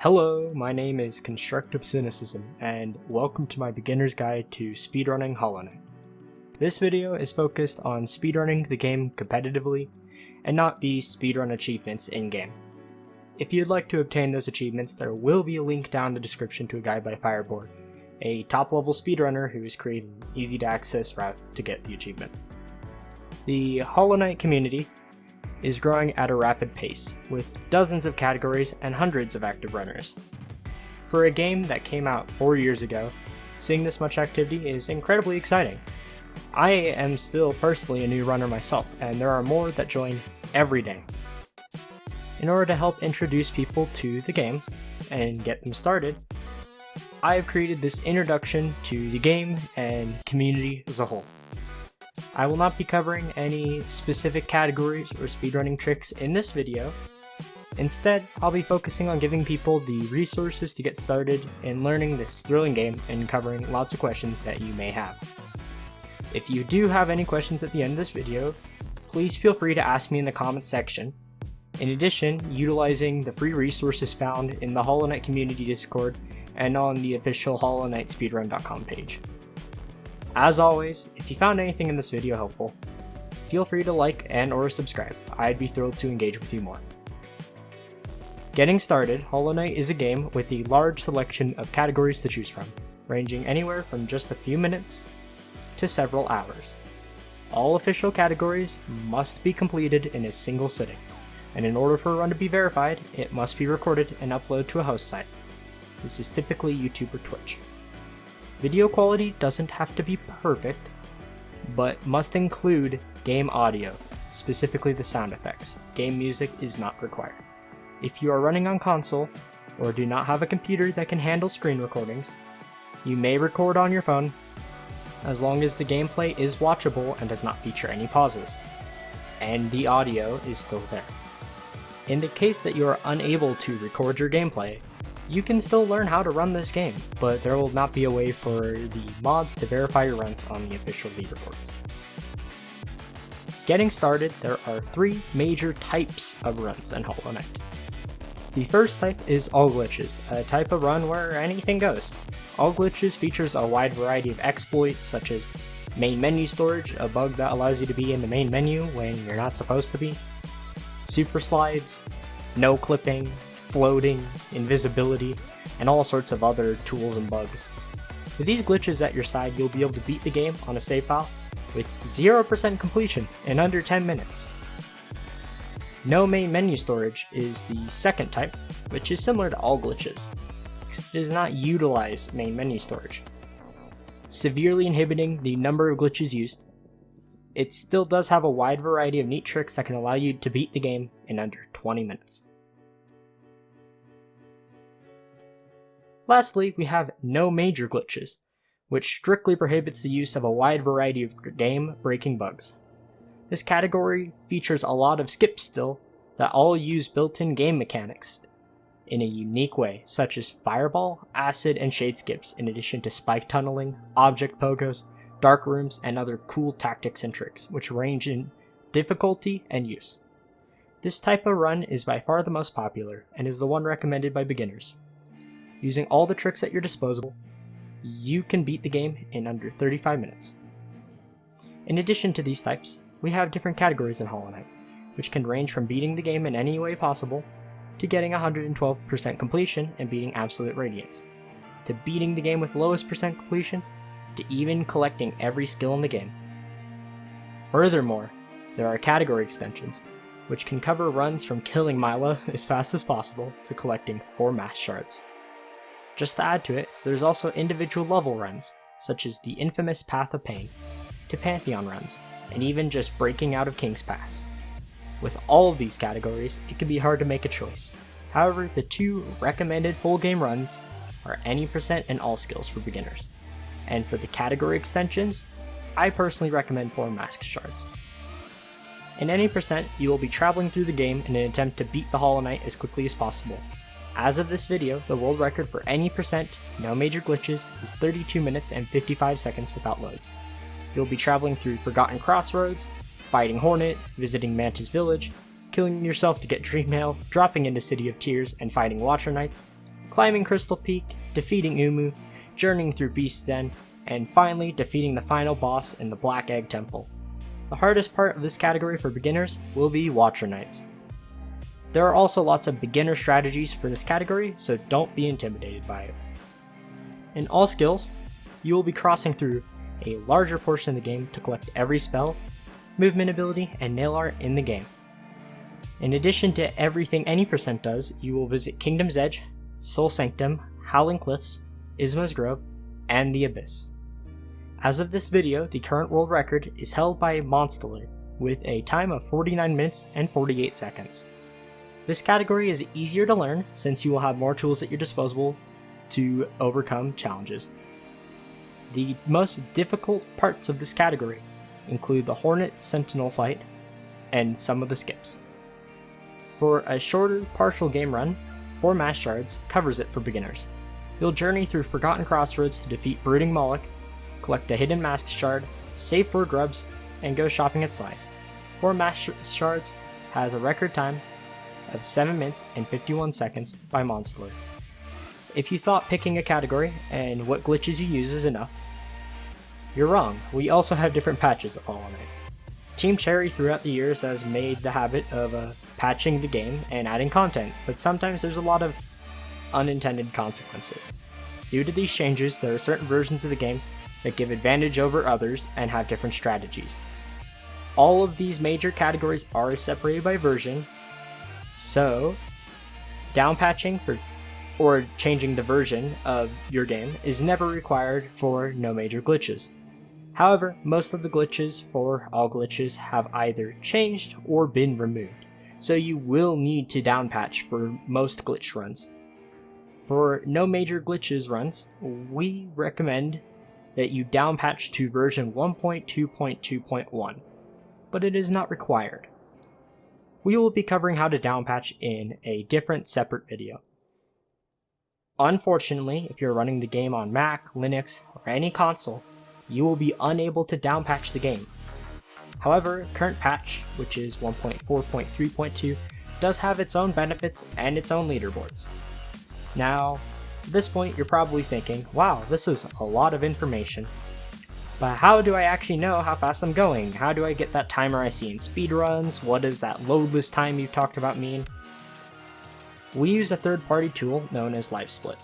Hello, my name is Constructive Cynicism, and welcome to my beginner's guide to speedrunning Hollow Knight. This video is focused on speedrunning the game competitively, and not the speedrun achievements in-game. If you'd like to obtain those achievements, there will be a link down in the description to a guide by Fireboard, a top-level speedrunner who has created an easy-to-access route to get the achievement. The Hollow Knight community is growing at a rapid pace, with dozens of categories and hundreds of active runners. For a game that came out 4 years ago, seeing this much activity is incredibly exciting. I am still personally a new runner myself, and there are more that join every day. In order to help introduce people to the game and get them started, I have created this introduction to the game and community as a whole. I will not be covering any specific categories or speedrunning tricks in this video. Instead, I'll be focusing on giving people the resources to get started in learning this thrilling game and covering lots of questions that you may have. If you do have any questions at the end of this video, please feel free to ask me in the comments section. In addition, utilizing the free resources found in the Hollow Knight community Discord and on the official HollowKnightSpeedrun.com page. As always, if you found anything in this video helpful, feel free to like and or subscribe. I'd be thrilled to engage with you more. Getting started, Hollow Knight is a game with a large selection of categories to choose from, ranging anywhere from just a few minutes to several hours. All official categories must be completed in a single sitting, and in order for a run to be verified, it must be recorded and uploaded to a host site. This is typically YouTube or Twitch. Video quality doesn't have to be perfect, but must include game audio, specifically the sound effects. Game music is not required. If you are running on console, or do not have a computer that can handle screen recordings, you may record on your phone, as long as the gameplay is watchable and does not feature any pauses, and the audio is still there. In the case that you are unable to record your gameplay, you can still learn how to run this game, but there will not be a way for the mods to verify your runs on the official leaderboards. Getting started, there are three major types of runs in Hollow Knight. The first type is All Glitches, a type of run where anything goes. All Glitches features a wide variety of exploits such as main menu storage, a bug that allows you to be in the main menu when you're not supposed to be, super slides, no clipping, floating, invisibility, and all sorts of other tools and bugs. With these glitches at your side, you'll be able to beat the game on a save file with 0% completion in under 10 minutes. No main menu storage is the second type, which is similar to All Glitches, except it does not utilize main menu storage, severely inhibiting the number of glitches used. It still does have a wide variety of neat tricks that can allow you to beat the game in under 20 minutes. Lastly, we have No Major Glitches, which strictly prohibits the use of a wide variety of game-breaking bugs. This category features a lot of skips still that all use built-in game mechanics in a unique way, such as fireball, acid, and shade skips, in addition to spike tunneling, object pogos, dark rooms, and other cool tactics and tricks, which range in difficulty and use. This type of run is by far the most popular, and is the one recommended by beginners. Using all the tricks at your disposal, you can beat the game in under 35 minutes. In addition to these types, we have different categories in Hollow Knight, which can range from beating the game in any way possible, to getting 112% completion and beating Absolute Radiance, to beating the game with lowest percent completion, to even collecting every skill in the game. Furthermore, there are category extensions, which can cover runs from killing Mila as fast as possible to collecting 4 mass shards. Just to add to it, there's also individual level runs, such as the infamous Path of Pain, to Pantheon runs, and even just breaking out of King's Pass. With all of these categories, it can be hard to make a choice. However, the two recommended full game runs are Any Percent and All Skills for beginners. And for the category extensions, I personally recommend 4 Mask Shards. In Any Percent, you will be traveling through the game in an attempt to beat the Hollow Knight as quickly as possible. As of this video, the world record for Any Percent, no major glitches, is 32 minutes and 55 seconds without loads. You'll be traveling through Forgotten Crossroads, fighting Hornet, visiting Mantis Village, killing yourself to get Dream Mail, dropping into City of Tears, and fighting Watcher Knights, climbing Crystal Peak, defeating Umu, journeying through Beast's Den, and finally defeating the final boss in the Black Egg Temple. The hardest part of this category for beginners will be Watcher Nights. There are also lots of beginner strategies for this category, so don't be intimidated by it. In all skills, you will be crossing through a larger portion of the game to collect every spell, movement ability, and nail art in the game. In addition to everything any percent does, you will visit Kingdom's Edge, Soul Sanctum, Howling Cliffs, Isma's Grove, and the Abyss. As of this video, the current world record is held by ModInstaller with a time of 49 minutes and 48 seconds. This category is easier to learn since you will have more tools at your disposal to overcome challenges. The most difficult parts of this category include the Hornet Sentinel fight and some of the skips. For a shorter partial game run, 4 Mass Shards covers it for beginners. You'll journey through Forgotten Crossroads to defeat Brooding Moloch, collect a hidden Mask Shard, save 4 grubs, and go shopping at Sly's. 4 Mass Shards has a record time of 7 minutes and 51 seconds by ModInstaller. If you thought picking a category and what glitches you use is enough, you're wrong. We also have different patches of Hollow Knight. Team Cherry throughout the years has made the habit of patching the game and adding content, but sometimes there's a lot of unintended consequences. Due to these changes, there are certain versions of the game that give advantage over others and have different strategies. All of these major categories are separated by version, so downpatching or changing the version of your game is never required for no major glitches. However, most of the glitches for all glitches have either changed or been removed, so you will need to downpatch for most glitch runs. For no major glitches runs, we recommend that you downpatch to version 1.2.2.1, but it is not required. We will be covering how to downpatch in a different separate video. Unfortunately, if you're running the game on Mac, Linux, or any console, you will be unable to downpatch the game. However, current patch, which is 1.4.3.2, does have its own benefits and its own leaderboards. Now, at this point you're probably thinking, wow, this is a lot of information, but how do I actually know how fast I'm going? How do I get that timer I see in speedruns? What does that loadless time you talked about mean? We use a third-party tool known as Livesplit.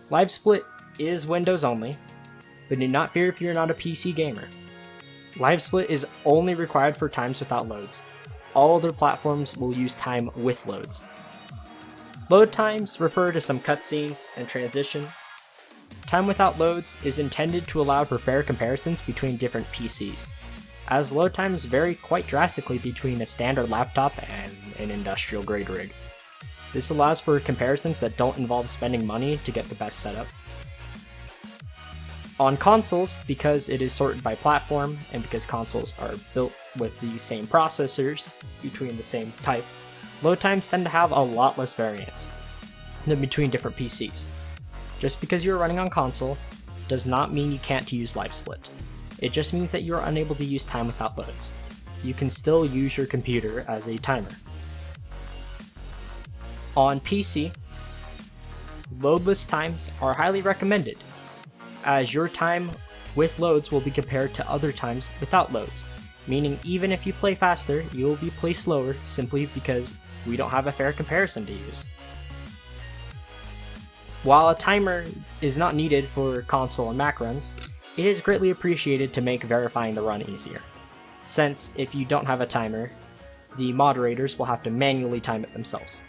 Livesplit is Windows only, but do not fear if you're not a PC gamer. Livesplit is only required for times without loads. All other platforms will use time with loads. Load times refer to some cutscenes and transitions. Time without loads is intended to allow for fair comparisons between different PCs, as load times vary quite drastically between a standard laptop and an industrial grade rig. This allows for comparisons that don't involve spending money to get the best setup. On consoles, because it is sorted by platform and because consoles are built with the same processors between the same type, load times tend to have a lot less variance than between different PCs. Just because you are running on console does not mean you can't use Livesplit. It just means that you are unable to use time without loads. You can still use your computer as a timer. On PC, loadless times are highly recommended, as your time with loads will be compared to other times without loads, meaning even if you play faster, you will be play slower simply because we don't have a fair comparison to use. While a timer is not needed for console and Mac runs, it is greatly appreciated to make verifying the run easier, since if you don't have a timer, the moderators will have to manually time it themselves.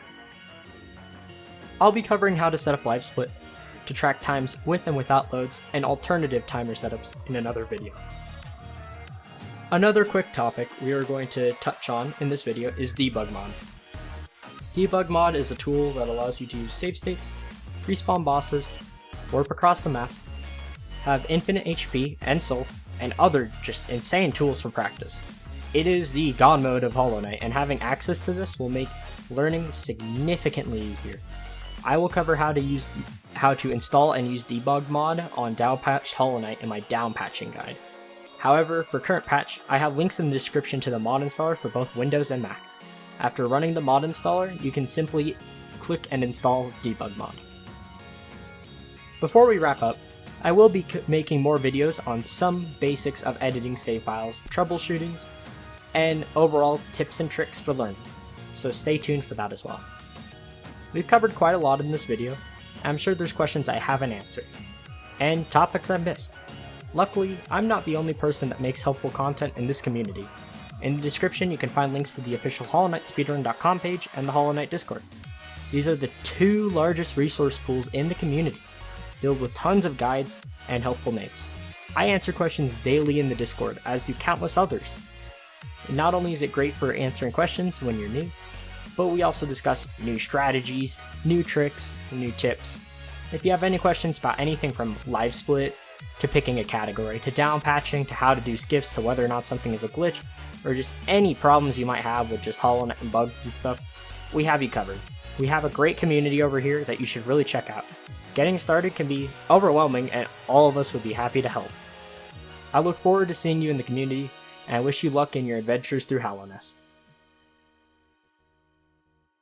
I'll be covering how to set up Livesplit to track times with and without loads and alternative timer setups in another video. Another quick topic we are going to touch on in this video is Debug Mod. Debug Mod is a tool that allows you to save states, respawn bosses, warp across the map, have infinite HP and soul, and other just insane tools for practice. It is the god mode of Hollow Knight, and having access to this will make learning significantly easier. I will cover how to install and use Debug Mod on downpatched Hollow Knight in my downpatching guide. However, for current patch, I have links in the description to the mod installer for both Windows and Mac. After running the mod installer, you can simply click and install Debug Mod. Before we wrap up, I will be making more videos on some basics of editing save files, troubleshootings, and overall tips and tricks for learning, so stay tuned for that as well. We've covered quite a lot in this video, and I'm sure there's questions I haven't answered, and topics I missed. Luckily, I'm not the only person that makes helpful content in this community. In the description you can find links to the official HollowKnightSpeedrun.com page and the Hollow Knight Discord. These are the two largest resource pools in the community, filled with tons of guides and helpful names. I answer questions daily in the Discord, as do countless others. And not only is it great for answering questions when you're new, but we also discuss new strategies, new tricks, and new tips. If you have any questions about anything from Livesplit, to picking a category, to downpatching, to how to do skips, to whether or not something is a glitch, or just any problems you might have with just Hollow Knight and bugs and stuff, we have you covered. We have a great community over here that you should really check out. Getting started can be overwhelming, and all of us would be happy to help. I look forward to seeing you in the community, and I wish you luck in your adventures through Hallownest.